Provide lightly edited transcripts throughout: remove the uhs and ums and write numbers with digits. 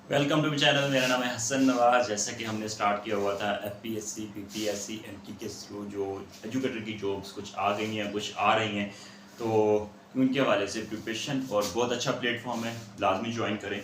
Welcome to channel. मेरा नाम है हसन नवाज। जैसा कि हमने स्टार्ट किया हुआ था एफपीएससी पीपीएससी एनटी के थ्रू जो एजुकेटर की जॉब्स कुछ आ गई हैं, कुछ आ रही हैं, तो उनके हवाले से प्रिपरेशन और बहुत अच्छा प्लेटफॉर्म है, लाजमी ज्वाइन करें।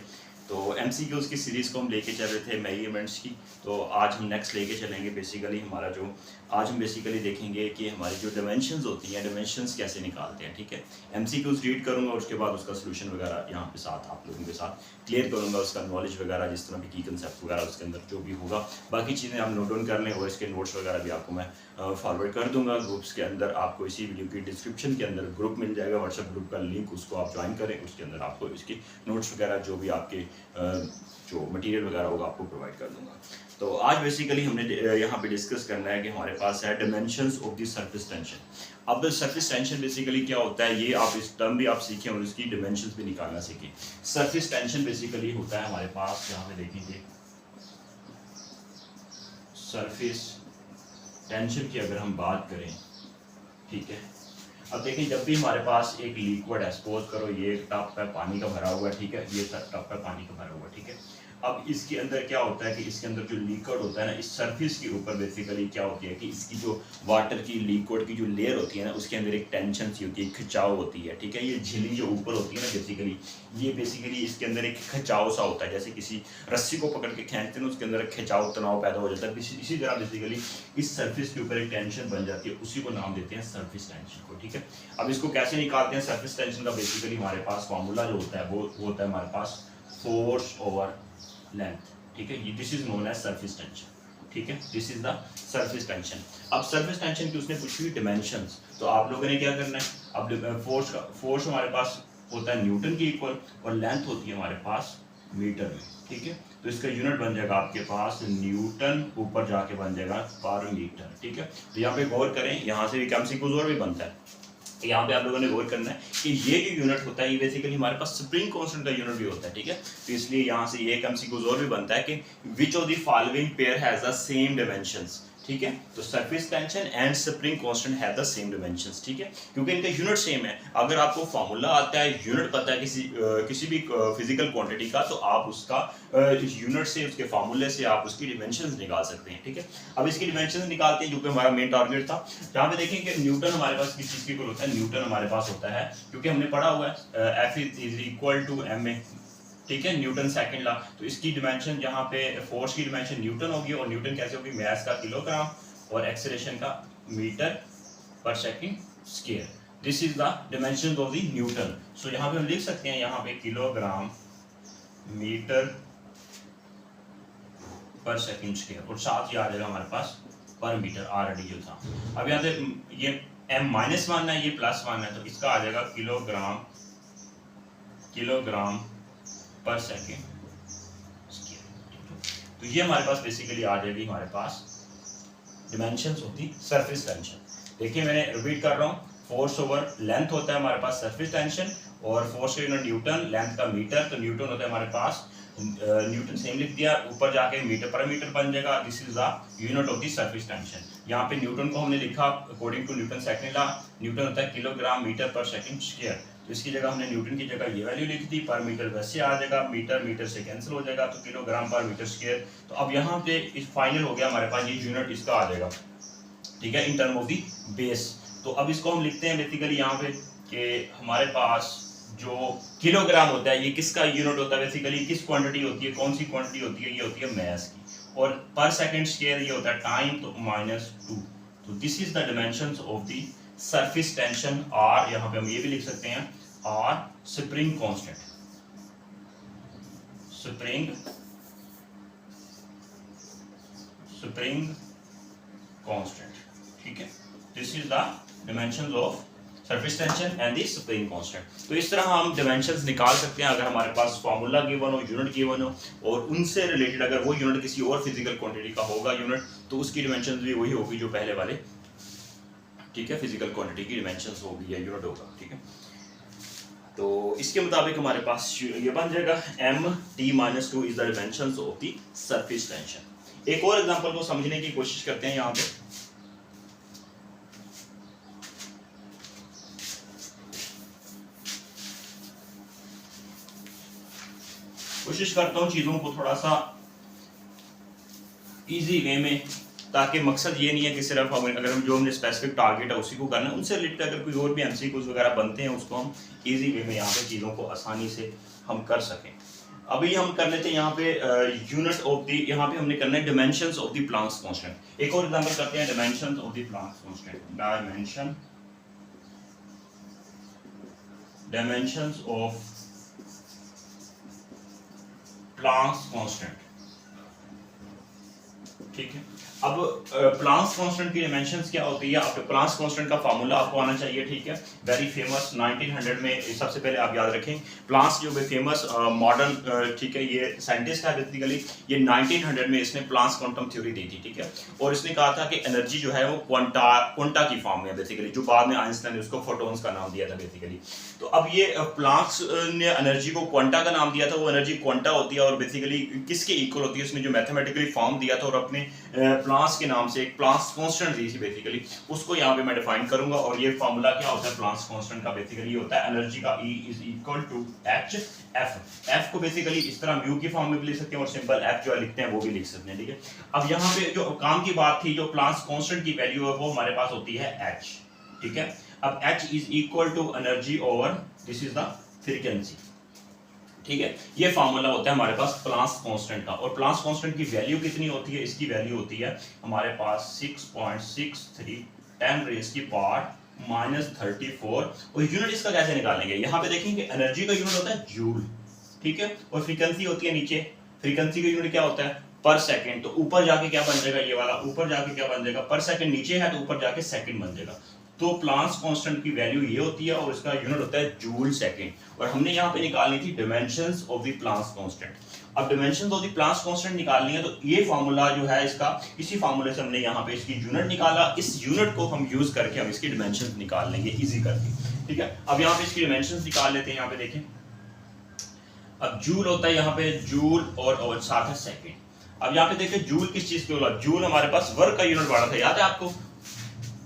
तो एमसीक्यूज़ की सीरीज़ को हम लेके चल रहे थे मेजरमेंट्स की, तो आज हम नेक्स्ट लेके चलेंगे। बेसिकली हमारा जो आज हम बेसिकली देखेंगे कि हमारी जो डायमेंशंस होती हैं, डायमेंशंस कैसे निकालते हैं। ठीक है, एमसीक्यूज़ रीड करूँगा और उसके बाद उसका सोल्यूशन वगैरह यहाँ पे साथ आप लोगों के साथ क्लियर करूँगा, उसका नॉलेज वगैरह जिस तरह भी की कंसेप्ट वगैरह उसके अंदर जो भी होगा, बाकी चीज़ें आप नोट डाउन कर लें और इसके नोट्स वगैरह भी आपको मैं फॉरवर्ड कर दूंगा ग्रुप्स के अंदर। आपको इसी वीडियो की डिस्क्रिप्शन के अंदर ग्रुप मिल जाएगा, व्हाट्सएप ग्रुप का लिंक, उसको आप ज्वाइन करें। उसके अंदर आपको इसकी नोट्स वगैरह जो भी आपके जो मटेरियल वगैरह होगा आपको प्रोवाइड कर दूंगा। तो आज बेसिकली हमने यहाँ पे डिस्कस करना है कि हमारे पास है dimensions of the surface tension. अब सरफेस टेंशन बेसिकली क्या होता है, ये आप इस टर्म भी आप सीखें और इसकी डायमेंशंस भी निकालना सीखें। सरफेस टेंशन बेसिकली होता है हमारे पास, यहाँ पे देखेंगे सरफेस टेंशन की अगर हम बात करें, ठीक है। अब देखिए, जब भी हमारे पास एक लिक्विड है, सपोज करो ये टब है पानी का भरा हुआ है, ठीक है, ये टब है पानी का भरा हुआ है, ठीक है। अब इसके अंदर क्या होता है कि इसके अंदर जो लिक्विड होता है ना, इस सरफेस के ऊपर बेसिकली क्या होती है कि इसकी जो वाटर की लिक्विड की जो लेयर होती है ना, उसके अंदर एक टेंशन सी होती है, खिंचाव होती है, ठीक है। ये झिल्ली जो ऊपर होती है ना, बेसिकली ये बेसिकली इसके अंदर एक खिंचाव सा होता है, जैसे किसी रस्सी को पकड़ के खींचते हैं ना, उसके अंदर खिंचाव तनाव पैदा हो जाता है। इसी तरह बेसिकली इस सरफेस के ऊपर एक टेंशन बन जाती है, उसी को नाम देते हैं सरफेस टेंशन को, ठीक है। अब इसको कैसे निकालते हैं सरफेस टेंशन का, बेसिकली हमारे पास फॉर्मूला जो होता है वो होता है हमारे पास फोर्स ओवर लेंथ, ठीक है। This is known as surface tension, ठीक है। This is the surface tension. अब सरफेस टेंशन की उसने पूछी हुई डिमेंशंस, तो आप लोगों ने क्या करना है, अब फोर्स हमारे पास होता है न्यूटन के इक्वल और लेंथ होती है हमारे पास मीटर में, ठीक है। तो इसका यूनिट बन जाएगा आपके पास न्यूटन, ऊपर जाके बन जाएगा पर मीटर, ठीक है। तो यहाँ पे गौर करें, यहाँ से भी एमसीक्यूज और भी बनता है। यहाँ पे आप लोगों ने गौर करना है कि ये जो यूनिट होता है ये बेसिकली हमारे पास स्प्रिंग कांस्टेंट का यूनिट भी होता है, ठीक है। तो इसलिए यहाँ से ये एक एमसीक्यूज और भी बनता है कि which of the following pair has the same dimensions, ठीक है। तो surface tension and spring constant have the same dimensions, ठीक है, क्योंकि इनका यूनिट सेम है। अगर आपको फार्मूला आता है, यूनिट पता है किसी भी फिजिकल क्वांटिटी का, तो आप उसका यूनिट से, उसके फार्मूले से आप उसकी डिमेंशंस निकाल सकते हैं, ठीक है। अब इसकी डिमेंशंस निकालते हैं, जो कि हमारा मेन टारगेट था। जहाँ पे देखें कि न्यूटन हमारे पास किस चीज के इक्वल होता है, न्यूटन हमारे पास होता है, क्योंकि हमने पढ़ा हुआ है F is equal to M A, ठीक है, न्यूटन सेकंड लॉ। तो इसकी डिमेंशन जहाँ पे फोर्स की डिमेंशन न्यूटन होगी, और न्यूटन कैसे होगी, मास का किलोग्राम और एक्सेलरेशन का मीटर पर second square. This is the dimension of the newton. So यहाँ पे हम लिख सकते हैं, यहाँ पे किलोग्राम मीटर पर सेकंड स्क्वायर, और साथ ही आ जाएगा हमारे पास पर मीटर ऑलरेडी जो था। अब यहाँ से ये m माइनस वन है, ये प्लस वन है, तो इसका आ जाएगा किलोग्राम पर सेकंड स्क्वायर। तो ये हमारे पास बेसिकली आ जाएगी हमारे पास डिमेंशंस होती सरफेस टेंशन। देखिए मैंने रिपीट कर रहा हूँ, फोर्स ओवर लेंथ होता है हमारे पास सरफेस टेंशन, और फोर्स का यूनिट न्यूटन, लेंथ का मीटर, तो न्यूटन होता है हमारे पास, न्यूटन सेम लिख दिया, ऊपर जाके मीटर पर मीटर बन जाएगा। This is the unit of the surface tension. यहाँ पे न्यूटन को हमने लिखा according to Newton second law, newton होता है किलोग्राम मीटर पर सेकंड स्क्वायर। तो इसकी जगह हमने न्यूटन की जगह ये वैल्यू लिख दी, पर मीटर वैसे आ जाएगा, मीटर मीटर से कैंसिल हो जाएगा, तो किलोग्राम पर मीटर स्क्वायर। तो अब यहाँ पे इस फाइनल हो गया हमारे पास, ये यूनिट इसका आ जाएगा, ठीक है, in term of the base. तो अब इसको हम लिखते हैं बेसिकली यहाँ पे कि हमारे पास जो किलोग्राम होता है ये किसका यूनिट होता है, बेसिकली किस क्वांटिटी होती है, कौन सी क्वांटिटी होती है, ये होती है मास की, और पर सेकंड स्क्वायर ये होता है टाइम, तो -2। तो this is the dimensions of the surface tension, और यहाँ पे हम ये भी लिख सकते हैं और स्प्रिंग कांस्टेंट, स्प्रिंग कांस्टेंट, ठीक है। This is the dimensions of surface tension and the spring constant. तो इस तरह हम डायमेंशंस निकाल सकते हैं अगर हमारे पास फार्मूला गिवन हो, यूनिट गिवन हो, और उनसे रिलेटेड अगर वो यूनिट किसी और फिजिकल क्वांटिटी का होगा यूनिट, तो उसकी डिमेंशंस भी वही होगी जो पहले वाले, ठीक है, फिजिकल क्वांटिटी की डिमेंशंस होगी या यूनिट होगा, ठीक है। तो इसके मुताबिक हमारे पास ये बन जाएगा mt-2 is the dimensions of the surface tension. एक और एग्जांपल को समझने की कोशिश करते हैं यहाँ पे। कोशिश करता हूँ चीज़ों को थोड़ा सा इजी वे में, ताकि मकसद ये नहीं है कि सिर्फ हम अगर हम जो हमने स्पेसिफिक टारगेट है उसी को करना है, उनसे रिलेटेड अगर कोई और भी एमसीक्यूज वगैरह बनते हैं उसको हम इजी वे में यहाँ पे चीज़ों को आसानी से हम कर सकें। अभी हम कर लेते हैं यहाँ पे यूनिट ऑफ द, यहाँ पे हमने करना है dimensions of the Planck's constant. एक और एग्जांपल करते हैं dimensions of the Planck's constant. Dimensions of Planck's constant, ठीक है। अब प्लांक्स कांस्टेंट की डायमेंशंस क्या होती है, आपको प्लांक्स कांस्टेंट का फार्मूला आपको आना चाहिए, ठीक है। वेरी फेमस 1900 में, सबसे पहले आप याद रखें प्लांक्स जो फेमस मॉडर्न, ठीक है, ये साइंटिस्ट है बेसिकली, ये 1900 में इसने प्लांक्स क्वांटम थ्योरी दी थी, ठीक है। और इसने कहा था कि एनर्जी जो है वो क्वांटा की फॉर्म में बेसिकली, जो बाद में आइंस्टाइन ने उसको फोटॉन्स का नाम दिया था बेसिकली। तो अब ये प्लांक्स ने एनर्जी को क्वांटा का नाम दिया था, वो एनर्जी क्वांटा होती है और बेसिकली किसके इक्वल होती है, उसने जो मैथमेटिकली फॉर्म दिया था और अपने प्लांक्स के नाम से एक प्लांक्स कांस्टेंट दी थी बेसिकली, उसको यहाँ पे मैं डिफाइन करूंगा। और ये फार्मूला क्या होता है प्लांक्स कांस्टेंट का, बेसिकली होता है एनर्जी का E is equal to H F. F को बेसिकली इस तरह म्यू की फॉर्म में भी लिख सकते हैं और सिंपल एफ जो लिखते हैं वो भी लिख सकते हैं, ठीक है। अब यहाँ पे जो काम की बात थी, जो प्लांक्स कांस्टेंट की वैल्यू है वो हमारे पास होती है एच, ठीक है। अब H is equal to energy over this is the frequency, ठीक है। ये फार्मूला होता है हमारे पास प्लांक्स कांस्टेंट का। और प्लांक्स कांस्टेंट की वैल्यू कितनी होती है, इसकी वैल्यू होती है हमारे पास 6.63 10 रेज़ की पावर -34। और यूनिट इसका कैसे निकालेंगे, यहाँ पे देखेंगे एनर्जी का यूनिट होता है जूल, ठीक है। और फ्रीक्वेंसी होती है नीचे, फ्रीक्वेंसी का यूनिट क्या होता है पर सेकंड। तो ऊपर जाके क्या बन जाएगा, ये वाला ऊपर जाके क्या बन जाएगा, पर सेकंड नीचे है तो ऊपर जाके सेकंड बन जाएगा। तो प्लांक्स कांस्टेंट की वैल्यू ये होती है और इसका यूनिट होता है जूल सेकंड। और हमने यहाँ पे निकालनी थी dimensions of the Planck's constant. अब dimensions of the Planck's constant निकालनी है तो ये फार्मूला जो है इसका, इसी फार्मूले से हमने यहाँ पे इसकी यूनिट निकाला। इस यूनिट को हम यूज करके हम इसकी डायमेंशंस निकाल लेंगे इजी करके, ठीक है। अब यहाँ पे इसकी डायमेंशंस निकाल लेते हैं। यहाँ पे देखें, अब जूल होता है यहाँ पे जूल और साथ है सेकंड। अब यहाँ पे देखें जूल किस चीज के बोला, जूल हमारे पास वर्क का यूनिट बढ़ा था, याद है आपको।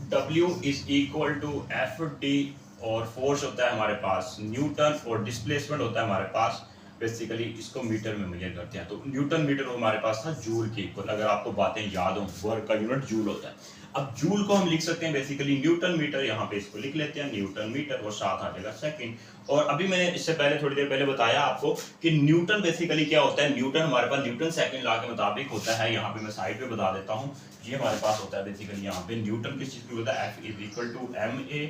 W is equal to F D, और फोर्स होता है हमारे पास न्यूटन, और डिस्प्लेसमेंट होता है हमारे पास बेसिकली, इसको मीटर में मेजर करते हैं तो न्यूटन मीटर हमारे पास था जूल के इक्वल। अगर आपको बातें याद हो, वर्क का यूनिट जूल होता है। अब जूल को हम लिख सकते हैं बेसिकली न्यूटन मीटर, यहाँ पे इसको लिख लेते हैं न्यूटन मीटर, और साथ आ जाएगा सेकंड। और अभी मैंने इससे पहले थोड़ी देर पहले बताया आपको कि न्यूटन बेसिकली क्या होता है, न्यूटन हमारे पास न्यूटन सेकंड लॉ के मुताबिक होता है। यहाँ पे मैं साइड पे बता देता हूँ, ये हमारे पास होता है बेसिकली यहाँ पे न्यूटन किस चीज को होता है, F is equal to ma,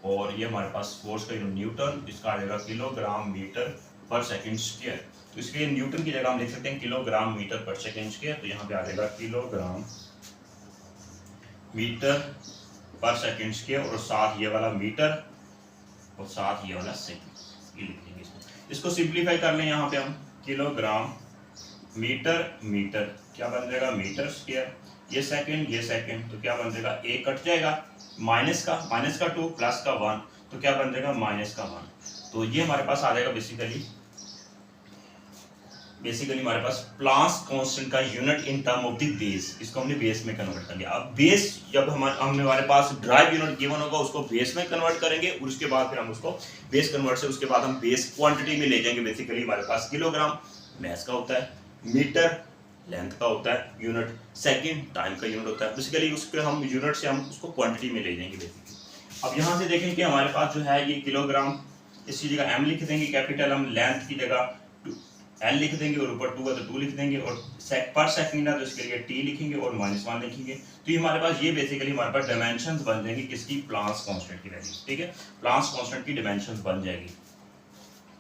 और ये हमारे पास फोर्स का यूनिट न्यूटन, इसका आ जाएगा किलोग्राम मीटर पर सेकंड स्क्वायर। तो इसके लिए न्यूटन की जगह हम लिख सकते हैं किलोग्राम मीटर पर सेकंड स्क्वायर। तो यहाँ पे आ जाएगा किलोग्राम मीटर पर सेकंड स्क्वायर, और साथ ये वाला मीटर और साथ ये वाला सेकंड, ये लिख देंगे इसको। इसको सिंपलीफाई कर लें, यहाँ पे हम किलोग्राम मीटर मीटर क्या बन जाएगा मीटर स्क्वायर, ये सेकंड, तो क्या बन जाएगा, एक कट जाएगा, माइनस का 2 प्लस का 1, तो क्या बन जाएगा माइनस का 1। तो ये हमारे पास आ जाएगा बेसिकली हमारे पास प्लांक्स कांस्टेंट का unit in term of the base. इसको हमने बेस में कन्वर्ट कर लिया। अब बेस जब हमारे पास ड्राइव यूनिट गिवन होगा उसको बेस में कन्वर्ट करेंगे, और उसके बाद फिर हम उसको बेस कन्वर्ट से उसके बाद हम बेस क्वांटिटी में ले जाएंगे। बेसिकली हमारे पास किलोग्राम मैस का होता है, मीटर लेंथ का होता है यूनिट, सेकंड टाइम का यूनिट होता है। बेसिकली उसके हम यूनिट से हम उसको क्वांटिटी में ले जाएंगे बेसिकली। अब यहाँ से देखें कि हमारे पास जो है ये किलोग्राम, इसकी जगह m लिख देंगे कैपिटल, हम लेंथ की जगह l लिख देंगे, और ऊपर 2 है तो 2 लिख देंगे, और पर सेकंड है तो इसके लिए t लिखेंगे और -1 लिखेंगे। तो ये हमारे पास ये बेसिकली हमारे पास डायमेंशंस बन जाएंगी किसकी, प्लांक्स कांस्टेंट की वैल्यू, ठीक है। प्लांक्स कांस्टेंट की डायमेंशंस बन जाएगी,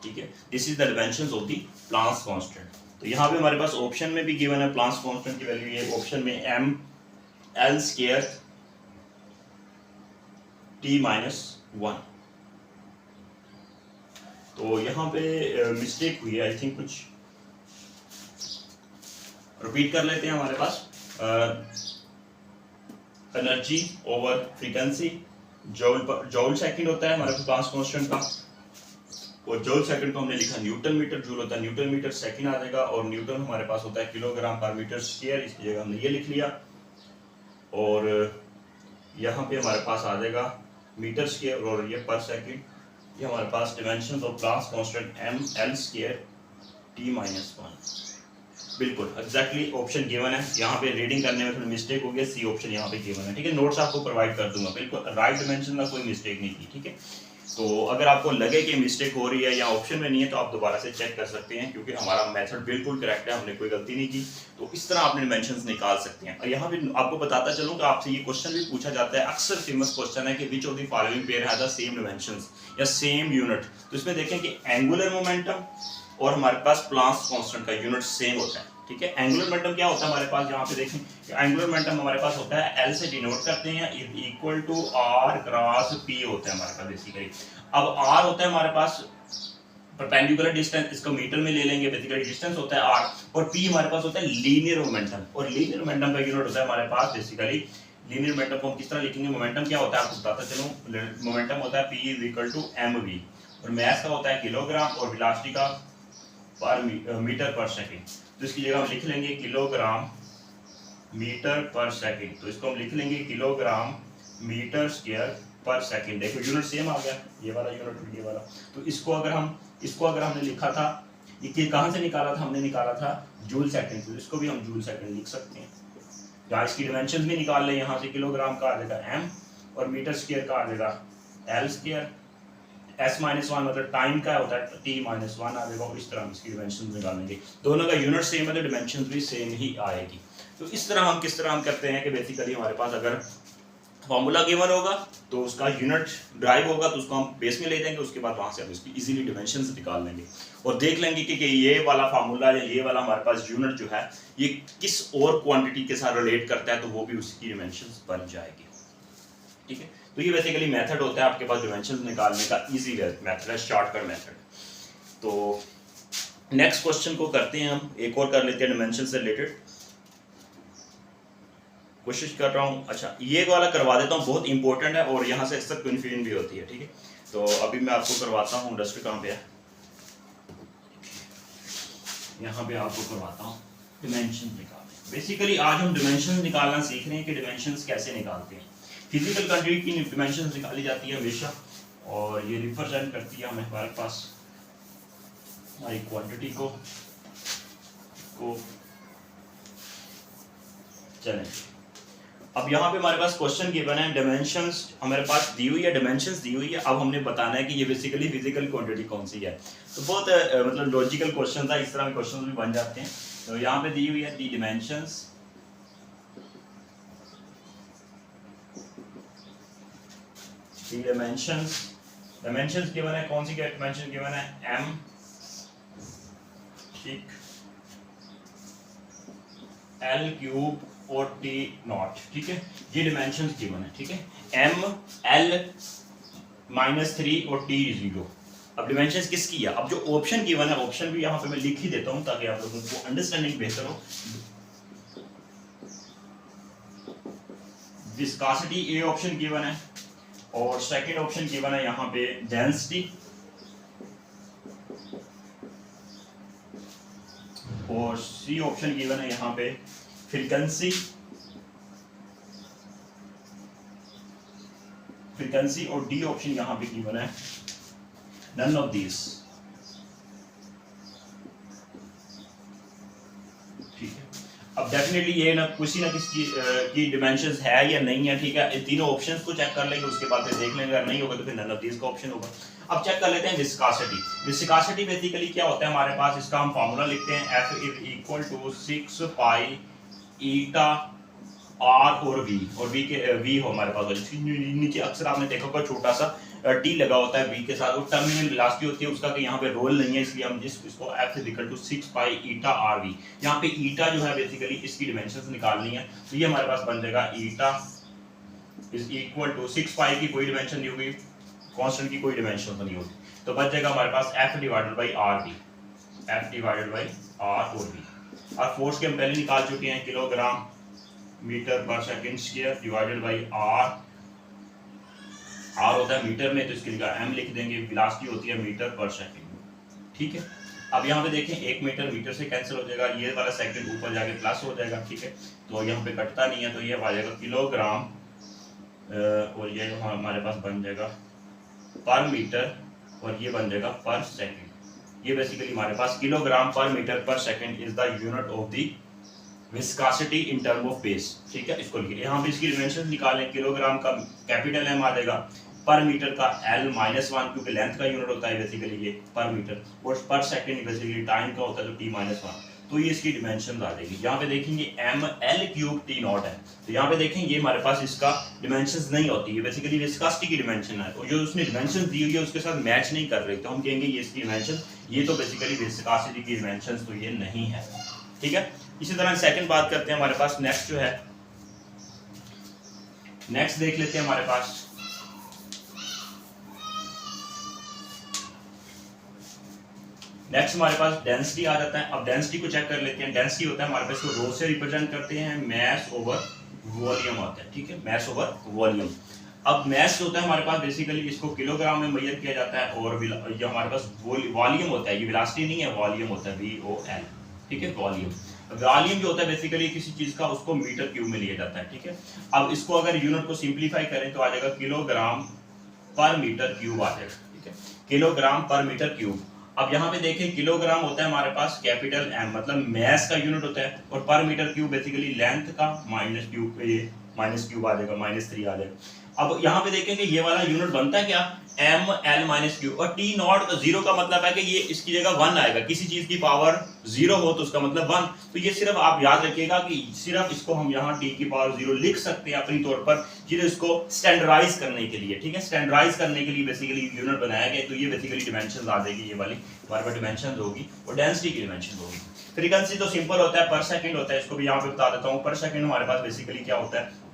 ठीक है। This is the dimensions of the Planck's constant. तो यहाँ पे हमारे पास ऑप्शन में भी गिवन है प्लांक्स कांस्टेंट की वैल्यू, ये ऑप्शन में ml स्क्वायर t-1। तो यहाँ पे मिस्टेक हुई है आई थिंक, कुछ रिपीट कर लेते हैं। हमारे पास energy over frequency, joule second होता है हमारे पास प्लांक्स कांस्टेंट का, और जॉल सेकंड को हमने लिखा न्यूटन मीटर, जूल होता है न्यूटन मीटर सेकंड आ जाएगा, और न्यूटन हमारे पास होता है किलोग्राम पर मीटर स्क्वायर, इसकी जगह हमने ये लिख लिया। और यहाँ पे हमारे पास आ जाएगा मीटर स्क्वायर, और ये पर सेकंड। ये हमारे पास dimensions of Planck's constant ml square T-1। बिल्कुल एग्जैक्टली ऑप्शन गिवन है, यहाँ पे रीडिंग करने में थोड़ी मिस्टेक हो गई, सी ऑप्शन यहाँ पे गिवन है, ठीक है। नोट्स आपको प्रोवाइड कर दूंगा, बिल्कुल राइट डिमेंशन में कोई मिस्टेक नहीं की, ठीक है। तो अगर आपको लगे कि मिस्टेक हो रही है या ऑप्शन में नहीं है तो आप दोबारा से चेक कर सकते हैं, क्योंकि हमारा मेथड बिल्कुल करेक्ट है, हमने कोई गलती नहीं की। तो इस तरह आपने डिमेंशंस निकाल सकते हैं। और यहाँ पे आपको बताता चलूँ कि आपसे ये क्वेश्चन भी पूछा जाता है, अक्सर फेमस क्वेश्चन है कि which of the following pair has the same dimensions या सेम यूनिट। तो इसमें देखें कि एंगुलर मोमेंटम और हमारे पास प्लांक्स कांस्टेंट का यूनिट सेम होता है, ठीक है। एंगुलर मोमेंटम क्या होता है हमारे पास, यहाँ पे देखें एंगुलर मोमेंटम हमारे पास होता है एल से डिनोट करते हैं, equal to R cross P होता है हमारे पास बेसिकली। अब आर होता है हमारे पास परपेंडिकुलर डिस्टेंस, इसको मीटर में ले लेंगे, बेसिकली डिस्टेंस होता है आर, और पी हमारे पास होता है लीनियर मोमेंटम, और लीनियर मोमेंटम का यूनिट होता है हमारे पास बेसिकली। लीनियर मोमेंटम को हम किस तरह लिखेंगे, मोमेंटम क्या होता है आपको बताता चलूं, मोमेंटम होता है P is equal to M V, और मास का होता है किलोग्राम, और वेलोसिटी का पर मीटर पर सेकंड। तो इसकी जगह हम लिख लेंगे किलोग्राम मीटर पर सेकंड, तो इसको हम लिख लेंगे किलोग्राम मीटर स्क्वायर पर सेकंड। देखो यूनिट सेम आ गया, ये वाला यूनिट ये वाला। तो इसको अगर हमने लिखा था, ये कहाँ से निकाला था, हमने निकाला था जूल सेकंड, तो इसको भी हम जूल सेकंड लिख सकते हैं। जहाँ इसकी डिमेंशंस भी निकाल ले, यहाँ से किलोग्राम का आ जाएगा m, और मीटर स्क्वायर का आ जाएगा l स्क्वायर, s-1 मतलब टाइम का होता है t-1 आ जाएगा, और इस तरह हम इसकी डिमेंशंस निकालेंगे। दोनों का यूनिट सेम है तो डिमेंशंस भी सेम ही आएगी। तो इस तरह हम किस तरह हम करते हैं कि बेसिकली हमारे पास अगर फॉर्मूला गिवन होगा तो उसका यूनिट ड्राइव होगा, तो उसको हम बेस में ले जाएंगे, उसके बाद वहां से हम इसकी इजीली डिमेंशंस निकाल लेंगे और देख लेंगे कि ये वाला फार्मूला या ये वाला हमारे पास यूनिट जो है ये किस और क्वांटिटी के साथ रिलेट करता है, तो वो भी उसकी डिमेंशंस बन जाएगी, ठीक है। तो ये बेसिकली मेथड होता है आपके पास डिमेंशंस निकालने का, इजी मेथड है, शॉर्टकट मेथड। तो नेक्स्ट क्वेश्चन को करते हैं हम, एक और कर लेते हैं डिमेंशन से रिलेटेड, कोशिश कर रहा हूँ। अच्छा ये वाला करवा देता हूँ, बहुत इंपॉर्टेंट है और यहाँ से अक्सर कन्फ्यूजन भी होती है, ठीक है। तो अभी मैं आपको करवाता हूँ, डस्टर कहाँ पे है, यहाँ पे आपको करवाता हूँ डिमेंशन निकालने। बेसिकली आज हम डिमेंशन निकालना सीख रहे हैं कि डिमेंशन कैसे निकालते हैं। फिजिकल क्वांटिटी की डिमेंशन निकाली जाती है हमेशा, और ये रिप्रेजेंट करती है हमारे पास हमारी क्वांटिटी को चलें। अब यहाँ पे हमारे पास क्वेश्चन गिवन है, डिमेंशंस हमारे पास दी हुई है, डिमेंशंस दी हुई है। अब हमने बताना है कि ये बेसिकली फिजिकल क्वांटिटी कौन सी है। तो बहुत मतलब लॉजिकल क्वेश्चन था, इस तरह के क्वेश्चन भी बन जाते हैं। तो यहाँ पे दी हुई है दी डिमेंशंस, डिमेंशंस गिवन है, कौन सी डिमेंशन गिवन है, m, ठीक, l क्यूब और t नॉट, ठीक है, ये डिमेंशंस गिवन है, ठीक है। m, l -3 और t 0। अब डिमेंशंस किसकी है, अब जो ऑप्शन गिवन है, ऑप्शन भी यहाँ पे मैं लिख ही देता हूँ ताकि आप लोगों को अंडरस्टैंडिंग बेहतर हो। विस्कोसिटी ए ऑप्शन गिवन है, और सेकंड ऑप्शन गिवन है यहाँ पे डेंसिटी, और सी ऑप्शन गिवन है यहाँ पे फ्रीक्वेंसी, और डी ऑप्शन यहाँ पे गिवन है नन ऑफ दीज, ठीक है। अब डेफिनेटली ये ना किसी ना किसी की डिमेंशंस है या नहीं है, ठीक है। इन तीनों ऑप्शंस को चेक कर लेंगे, उसके बाद फिर देख लेंगे, अगर नहीं होगा तो फिर नन ऑफ दीज का ऑप्शन होगा। अब चेक कर लेते हैं विस्कोसिटी। विस्कोसिटी बेसिकली क्या होता है हमारे पास, इसका हम फार्मूला लिखते हैं, F = 6 पाई ईटा R और V, और V के V हो हमारे पास, नीचे अक्सर आपने देखा होगा छोटा सा T लगा होता है V के साथ, वो टर्मिनल वेलोसिटी होती है उसका, कि यहाँ पे रोल नहीं है, इसलिए हम इसको F = 6 पाई ईटा RV। यहाँ पे ईटा जो है बेसिकली इसकी डिमेंशंस निकालनी है, तो ये हमारे पास बन जाएगा ईटा = 6 पाई की कोई डिमेंशन नहीं होगी, कांस्टेंट की कोई डिमेंशन नहीं होगी, तो बच जाएगा हमारे पास F/RV, F/R और V। और फोर्स के हम पहले निकाल चुके हैं, किलोग्राम मीटर पर second square divided by R होता है मीटर में, तो इसकी जगह m लिख देंगे, वेलोसिटी होती है मीटर पर सेकंड, ठीक है। अब यहाँ पे देखें 1 मीटर मीटर से कैंसिल हो जाएगा, ये वाला सेकंड ऊपर जाके प्लस हो जाएगा, ठीक है। तो यहाँ पे कटता नहीं है, तो ये आ जाएगा किलोग्राम, और ये हमारे पास बन जाएगा पर मीटर, और ये बन जाएगा पर सेकंड, ये बेसिकली हमारे पास किलोग्राम पर मीटर पर second is the unit of the viscosity in term of base, ठीक है। इसको लिखिए, यहाँ पे इसकी डिमेंशन निकालें, किलोग्राम का कैपिटल एम आ जाएगा, पर मीटर का L-1 क्योंकि लेंथ का यूनिट होता है बेसिकली ये पर मीटर, और पर सेकंड बेसिकली टाइम का होता है तो T-1, तो ये इसकी डिमेंशन आ जाएगी। यहाँ पे देखेंगे ml³ T0 है, तो यहाँ पे देखें ये हमारे पास इसका डिमेंशंस नहीं होती है, बेसिकली विस्कोसिटी की डिमेंशन है, और जो उसने डिमेंशन दी हुई है उसके साथ मैच नहीं कर रही, तो हम कहेंगे ये इसकी डिमेंशन, ये तो बेसिकली विस्कोसिटी की डिमेंशंस तो ये नहीं है, ठीक है। इसी तरह सेकंड बात करते हैं, हमारे पास नेक्स्ट जो है, नेक्स्ट देख लेते हैं हमारे पास नेक्स्ट हमारे पास डेंसिटी आ जाता है। अब डेंसिटी को चेक कर लेते हैं। डेंसिटी होता है हमारे पास, इसको रो से रिप्रेजेंट करते हैं, मैस ओवर वॉल्यूम होता है, ठीक है, मैस ओवर वॉल्यूम। अब मैस होता है हमारे पास बेसिकली इसको किलोग्राम में मेजर किया जाता है, और जो हमारे पास वॉल्यूम होता है, ये वेलोसिटी नहीं है, वॉल्यूम होता है VOL, ठीक है, वॉल्यूम। वॉल्यूम जो होता है बेसिकली किसी चीज का, उसको मीटर क्यूब में लिया जाता है, ठीक है। अब इसको अगर यूनिट को सिंप्लीफाई करें तो आ जाएगा किलोग्राम पर मीटर क्यूब आ जाएगा, ठीक है, किलोग्राम पर मीटर क्यूब। अब यहाँ पे देखें किलोग्राम होता है हमारे पास कैपिटल M, मतलब मैस का यूनिट होता है, और पर मीटर क्यूब बेसिकली लेंथ का माइनस क्यूब, ये माइनस क्यूब आ जाएगा, -3 आ जाएगा। अब यहाँ पे देखेंगे ये वाला यूनिट बनता है क्या, ml-q, और T0 0 का मतलब है कि ये इसकी जगह 1 आएगा, किसी चीज की पावर 0 हो तो उसका मतलब 1, तो ये सिर्फ आप याद रखिएगा कि सिर्फ इसको हम यहाँ t की पावर 0 लिख सकते हैं अपनी तौर पर, जिसे इसको स्टैंडर्डाइज करने के लिए, ठीक है, स्टैंडर्डाइज करने के लिए बेसिकली यूनिट बनाया गया, तो ये बेसिकली डिमेंशन आ जाएगी, ये वाली हमारे पास डिमेंशन होगी, और डेंसिटी की डिमेंशन होगी। फ्रीक्वेंसी तो सिंपल होता है, पर सेकंड होता है, इसको भी यहाँ पे बता देता हूँ। पर सेकंड हमारे पास बेसिकली क्या होता है,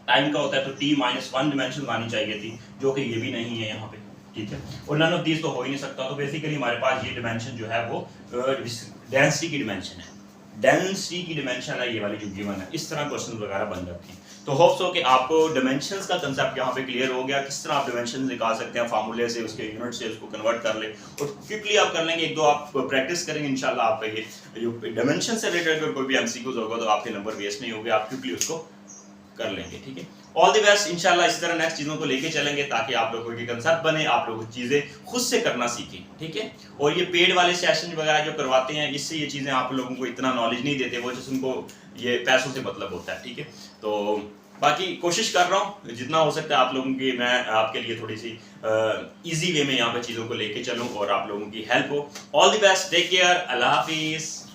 टाइम का होता है, तो T-1 डिमेंशन आनी चाहिए थी, जो कि ये भी नहीं है यहाँ पे, ठीक है, और नन ऑफ दीज तो हो ही नहीं सकता, तो बेसिकली हमारे पास ये डिमेंशन जो है वो डेंसिटी की डिमेंशन है, डेंसिटी की डिमेंशन है ये वाली जो गिवन है। इस तरह क्वेश्चन वगैरह बन जाते हैं। तो होप्स हो कि आपको डिमेंशंस का कंसेप्ट यहाँ पे क्लियर हो गया, किस तरह आप डिमेंशन निकाल सकते हैं फार्मूले से, उसके यूनिट से उसको कन्वर्ट कर ले, और क्विकली आप कर लेंगे, एक दो आप प्रैक्टिस करेंगे, इंशाल्लाह आपका ये जो डिमेंशन से रिलेटेड कोई भी एमसीक्यूज होगा तो आपके नंबर वेस्ट नहीं होंगे, आप क्विकली उसको कर लेंगे, ठीक है। ऑल द बेस्ट, इंशाल्लाह इसी तरह नेक्स्ट चीजों को लेके चलेंगे, ताकि आप लोगों की कंसेप्ट बने, आप लोग चीजें खुद से करना सीखें, ठीक है। और ये पेड वाले सेशन वगैरह जो करवाते हैं, इससे ये चीजें आप लोगों को इतना नॉलेज नहीं देते, वो जैसे उनको ये पैसों से मतलब होता है, ठीक है। तो बाकी कोशिश कर रहा हूँ जितना हो सकता है आप लोगों की, मैं आपके लिए थोड़ी सी इजी वे में यहाँ पे चीजों को लेके चलूँ और आप लोगों की हेल्प हो। All the best, take care, अल्लाह हाफिज।